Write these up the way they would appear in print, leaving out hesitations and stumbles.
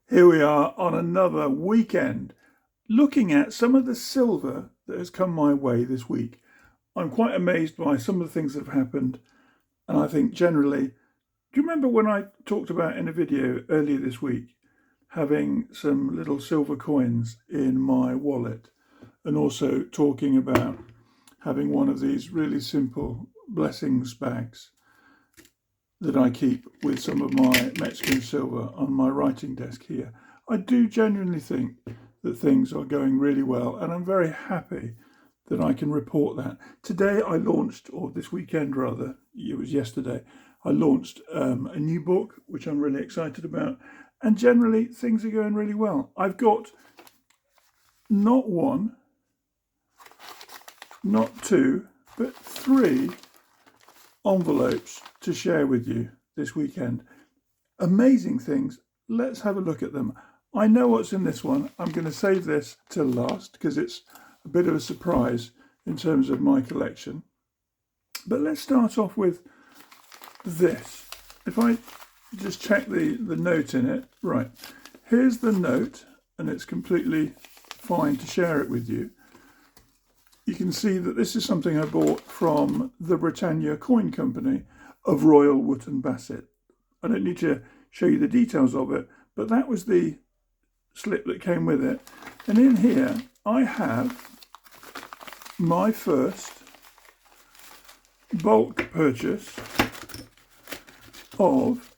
Here we are on another weekend looking at some of the silver that has come my way this week. I'm quite amazed by some of the things that have happened, and I think generally, do you remember when I talked about in a video earlier this week having some little silver coins in my wallet and also talking about having one of these really simple blessings bags that I keep with some of my Mexican silver on my writing desk here? I do genuinely think that things are going really well, and I'm very happy that I can report that. Today I launched, or this weekend rather, it was yesterday, I launched a new book, which I'm really excited about, and generally things are going really well. I've got not one, not two, but three envelopes to share with you this weekend. Amazing things. Let's have a look at them. I know what's in this one. I'm going to save this till last because it's a bit of a surprise in terms of my collection. But let's start off with this. If I just check the note in it. Right. Here's the note, and it's completely fine to share it with you. You can see that this is something I bought from the Britannia coin company of Royal Wootton Bassett. I don't need to show you the details of it, but that was the slip that came with it. And in here, I have my first bulk purchase of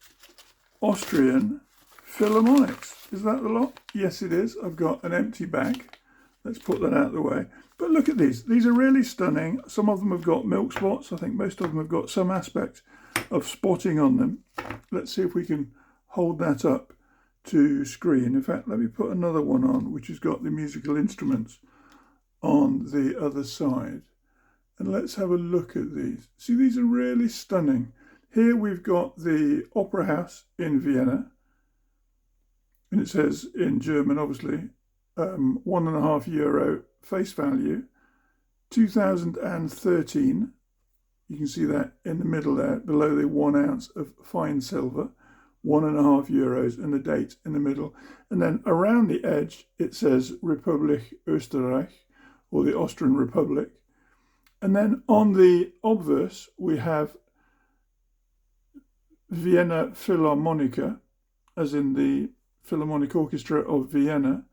Austrian Philharmonics. Is that the lot? Yes, it is. I've got an empty bag. Let's put that out of the way. But look at these. These are really stunning. Some of them have got milk spots. I think most of them have got some aspect of spotting on them. Let's see if we can hold that up to screen. In fact, let me put another one on, which has got the musical instruments on the other side. And let's have a look at these. See, these are really stunning. Here we've got the Opera House in Vienna. And it says in German, obviously, €1.5 face value, 2013. You can see that in the middle there, below the 1 ounce of fine silver, €1.5, and the date in the middle. And then around the edge, it says Republik Österreich, or the Austrian Republic. And then on the obverse, we have Vienna Philharmoniker, as in the Philharmonic Orchestra of Vienna.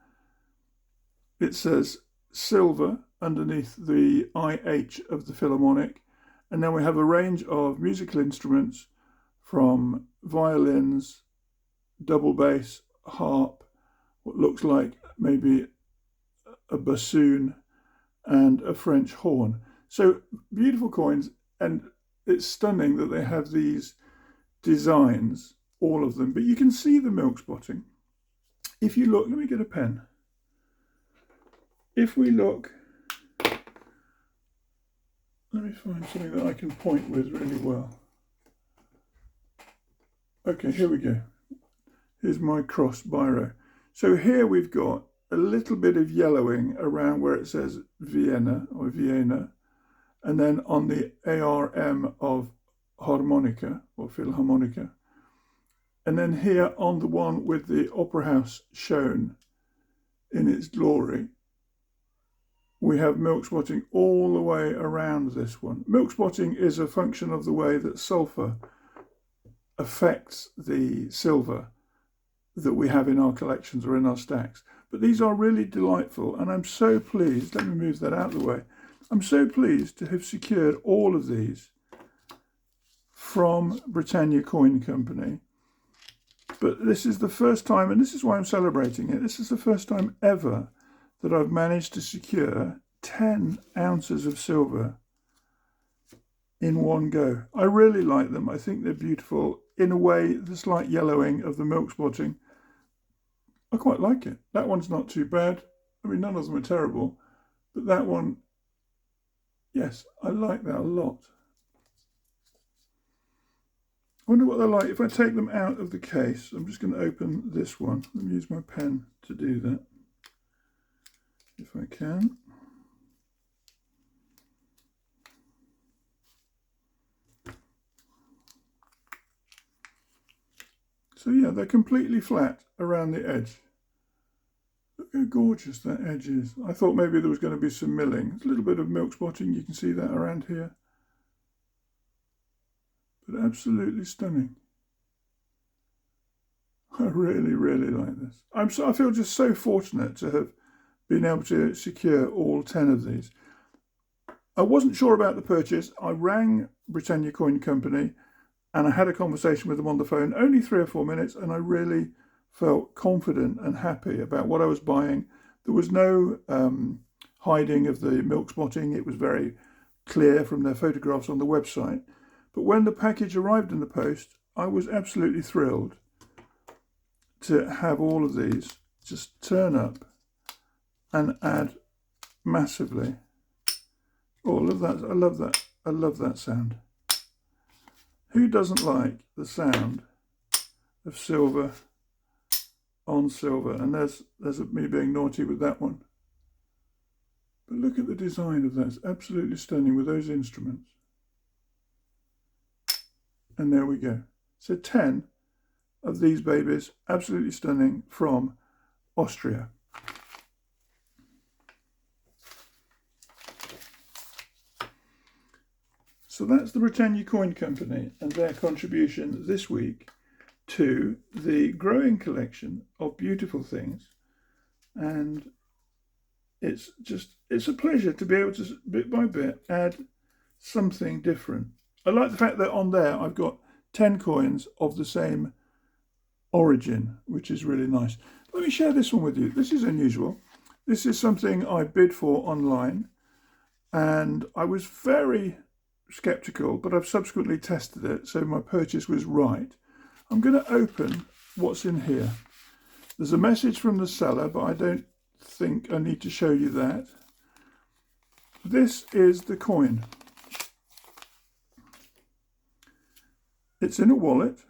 It says silver underneath the IH of the Philharmonic. And then we have a range of musical instruments from violins, double bass, harp, what looks like maybe a bassoon, and a French horn. So beautiful coins, and it's stunning that they have these designs, all of them. But you can see the milk spotting. If you look, let me get a pen. If we look, let me find something that I can point with really well. Okay, here we go. Here's my cross biro. So here we've got a little bit of yellowing around where it says Vienna or Vienna, and then on the ARM of harmonica or Philharmoniker. And then here on the one with the Opera House shown in its glory, we have milk spotting all the way around this one. Milk spotting is a function of the way that sulfur affects the silver that we have in our collections or in our stacks. But these are really delightful, and I'm so pleased, let me move that out of the way. I'm so pleased to have secured all of these from Britannia Coin Company. But this is the first time, and this is why I'm celebrating it, this is the first time ever that I've managed to secure 10 ounces of silver in one go. I really like them. I think they're beautiful. In a way, the slight yellowing of the milk spotting, I quite like it. That one's not too bad. I mean, none of them are terrible, but that one, yes, I like that a lot. I wonder what they're like if I take them out of the case. I'm just going to open this one. Let me use my pen to do that, if I can. So yeah, they're completely flat around the edge. Look how gorgeous that edge is. I thought maybe there was going to be some milling. There's a little bit of milk spotting, you can see that around here. But absolutely stunning. I really, really like this. I feel just so fortunate to have been able to secure all 10 of these. I wasn't sure about the purchase. I rang Britannia Coin Company and I had a conversation with them on the phone, only 3 or 4 minutes, and I really felt confident and happy about what I was buying. There was no hiding of the milk spotting. It was very clear from their photographs on the website. But when the package arrived in the post, I was absolutely thrilled to have all of these just turn up and add massively. Oh, I love that. I love that. I love that sound. Who doesn't like the sound of silver on silver? And there's me being naughty with that one. But look at the design of that. It's absolutely stunning with those instruments. And there we go. So 10 of these babies, absolutely stunning, from Austria. So that's the Britannia Coin Company and their contribution this week to the growing collection of beautiful things. And it's a pleasure to be able to, bit by bit, add something different. I like the fact that on there I've got 10 coins of the same origin, which is really nice. Let me share this one with you. This is unusual. This is something I bid for online, and I was very skeptical, but I've subsequently tested it, so my purchase was right. I'm going to open what's in here. There's a message from the seller, but I don't think I need to show you that. This is the coin. It's in a wallet.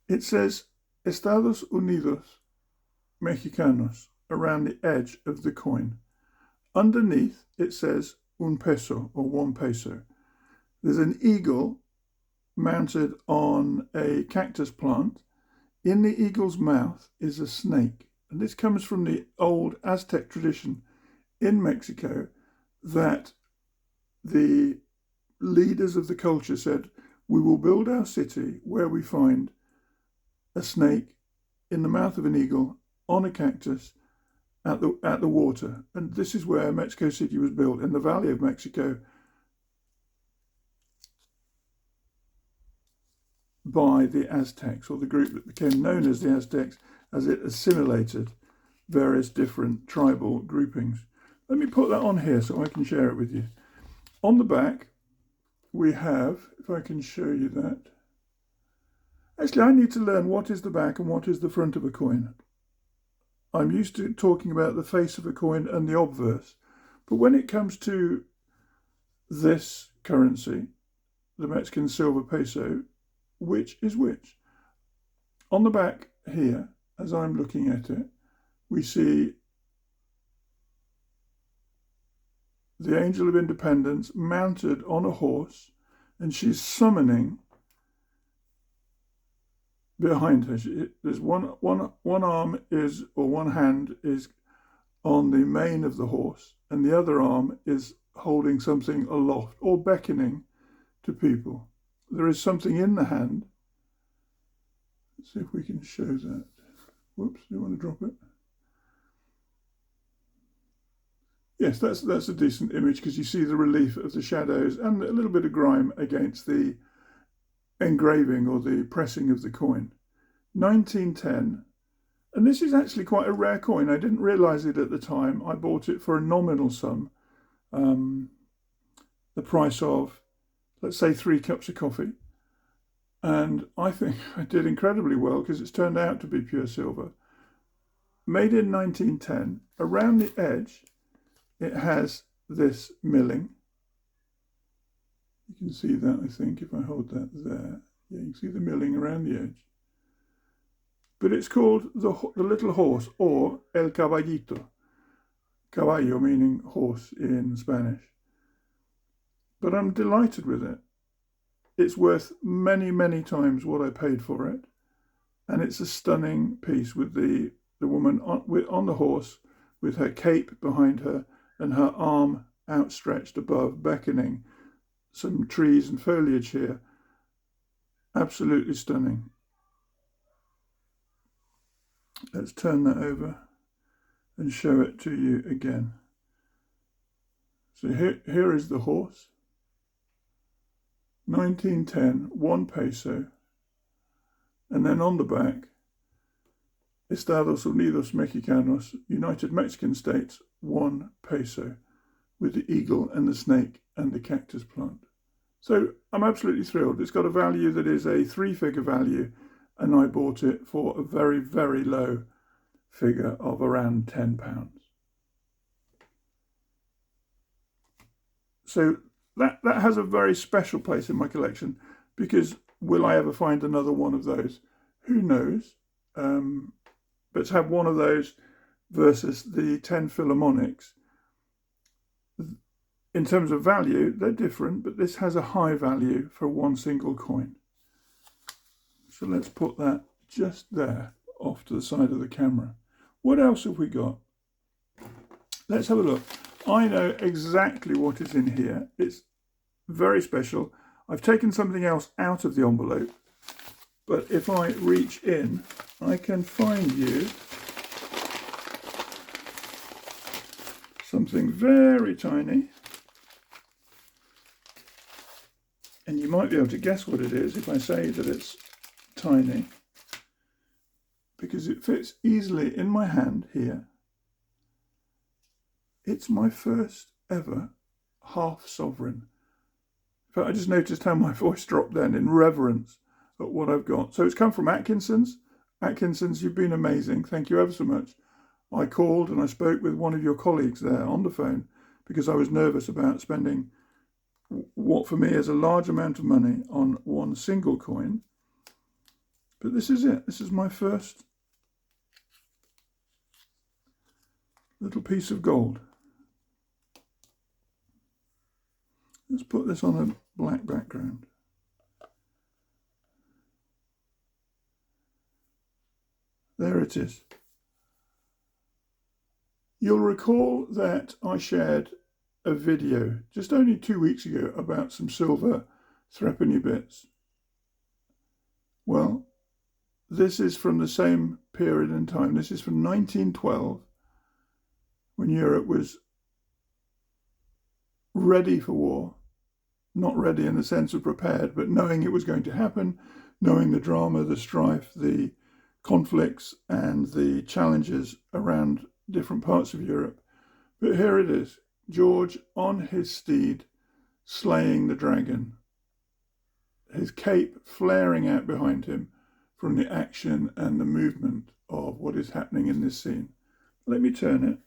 It says Estados Unidos Mexicanos around the edge of the coin. Underneath it says un peso, or 1 peso. There's an eagle mounted on a cactus plant. In the eagle's mouth is a snake. And this comes from the old Aztec tradition in Mexico, that the leaders of the culture said, we will build our city where we find a snake in the mouth of an eagle on a cactus at the water. And this is where Mexico City was built, in the Valley of Mexico, by the Aztecs, or the group that became known as the Aztecs, as it assimilated various different tribal groupings. Let me put that on here so I can share it with you. On the back we have, if I can show you that. Actually, I need to learn what is the back and what is the front of a coin. I'm used to talking about the face of a coin and the obverse, but when it comes to this currency, the Mexican silver peso, which is which? On the back here, as I'm looking at it, we see the Angel of Independence mounted on a horse, and she's summoning behind her. There's one arm is, or one hand is on the mane of the horse, and the other arm is holding something aloft or beckoning to people. There is something in the hand. Let's see if we can show that. Whoops, do you want to drop it? Yes, that's a decent image, because you see the relief of the shadows and a little bit of grime against the engraving or the pressing of the coin. 1910, and this is actually quite a rare coin. I didn't realise it at the time. I bought it for a nominal sum, the price of, let's say, 3 cups of coffee. And I think I did incredibly well, because it's turned out to be pure silver. Made in 1910, around the edge, it has this milling. You can see that, I think, if I hold that there. Yeah, you can see the milling around the edge. But it's called the little horse, or el caballito. Caballo meaning horse in Spanish. But I'm delighted with it. it's worth many, many times what I paid for it. And it's a stunning piece with the woman on the horse with her cape behind her and her arm outstretched above, beckoning. Some trees and foliage here. Absolutely stunning. Let's turn that over and show it to you again. So here is the horse. 1910, 1 peso. And then on the back, Estados Unidos Mexicanos, United Mexican States, 1 peso, with the eagle and the snake and the cactus plant. So I'm absolutely thrilled. It's got a value that is a 3-figure value, and I bought it for a very, very low figure of around £10. So that has a very special place in my collection, because will I ever find another one of those? Who knows? But to have one of those versus the 10 Philharmonics, in terms of value, they're different, but this has a high value for one single coin. So let's put that just there, off to the side of the camera. What else have we got? Let's have a look. I know exactly what is in here. It's very special. I've taken something else out of the envelope, but if I reach in, I can find you something very tiny. And you might be able to guess what it is if I say that it's tiny, because it fits easily in my hand here. It's my first ever half sovereign. In fact, I just noticed how my voice dropped then in reverence at what I've got. So it's come from Atkinson's. Atkinson's, you've been amazing. Thank you ever so much. I called and I spoke with one of your colleagues there on the phone because I was nervous about spending what for me is a large amount of money on one single coin. But this is it. This is my first little piece of gold. Let's put this on a black background. There it is. You'll recall that I shared a video just only 2 weeks ago about some silver threepenny bits. Well, this is from the same period in time. This is from 1912, when Europe was ready for war. Not ready in the sense of prepared, but knowing it was going to happen, knowing the drama, the strife, the conflicts and the challenges around different parts of Europe. But here it is, George on his steed, slaying the dragon, his cape flaring out behind him from the action and the movement of what is happening in this scene. Let me turn it.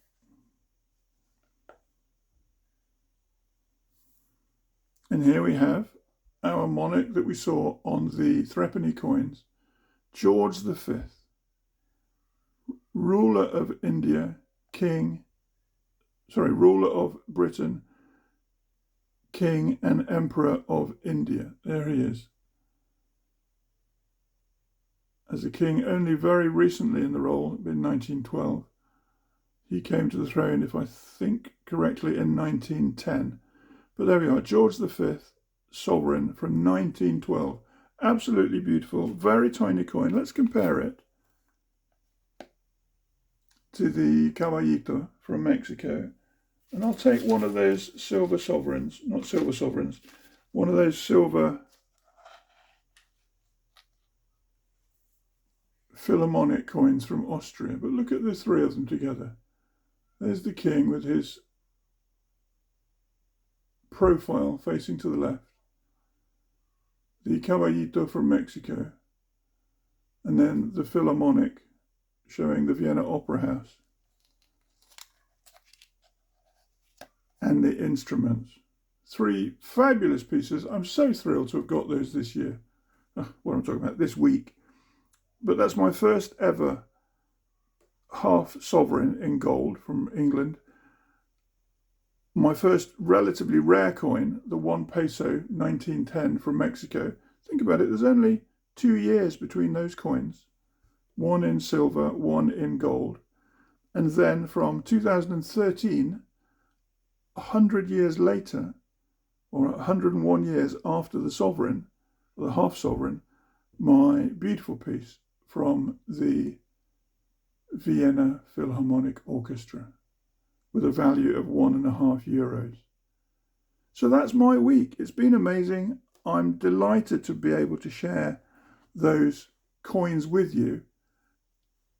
And here we have our monarch that we saw on the threepenny coins, George V, ruler of India, ruler of Britain, king and emperor of India. There he is. As a king only very recently in the role, in 1912. He came to the throne, if I think correctly, in 1910. But there we are, George V, sovereign from 1912. Absolutely beautiful, very tiny coin. Let's compare it to the Caballito from Mexico. And I'll take one of those silver sovereigns, not silver sovereigns, one of those silver Philharmonic coins from Austria. But look at the three of them together. There's the king with his profile facing to the left, the Caballito from Mexico, and then the Philharmonic showing the Vienna Opera House and the instruments. Three fabulous pieces. I'm so thrilled to have got those this year. What I'm talking about, this week. But that's my first ever half sovereign in gold from England. My first relatively rare coin, the 1 peso 1910 from Mexico. Think about it, there's only 2 years between those coins. One in silver, one in gold. And then from 2013, 100 years later, or 101 years after the sovereign, the half sovereign, my beautiful piece from the Vienna Philharmonic Orchestra with a value of €1.50. So that's my week. It's been amazing. I'm delighted to be able to share those coins with you.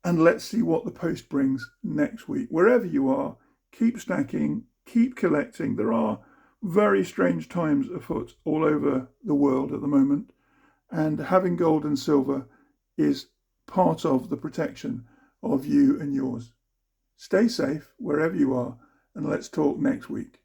And let's see what the post brings next week. Wherever you are, keep stacking, keep collecting. There are very strange times afoot all over the world at the moment. And having gold and silver is part of the protection of you and yours. Stay safe wherever you are, and let's talk next week.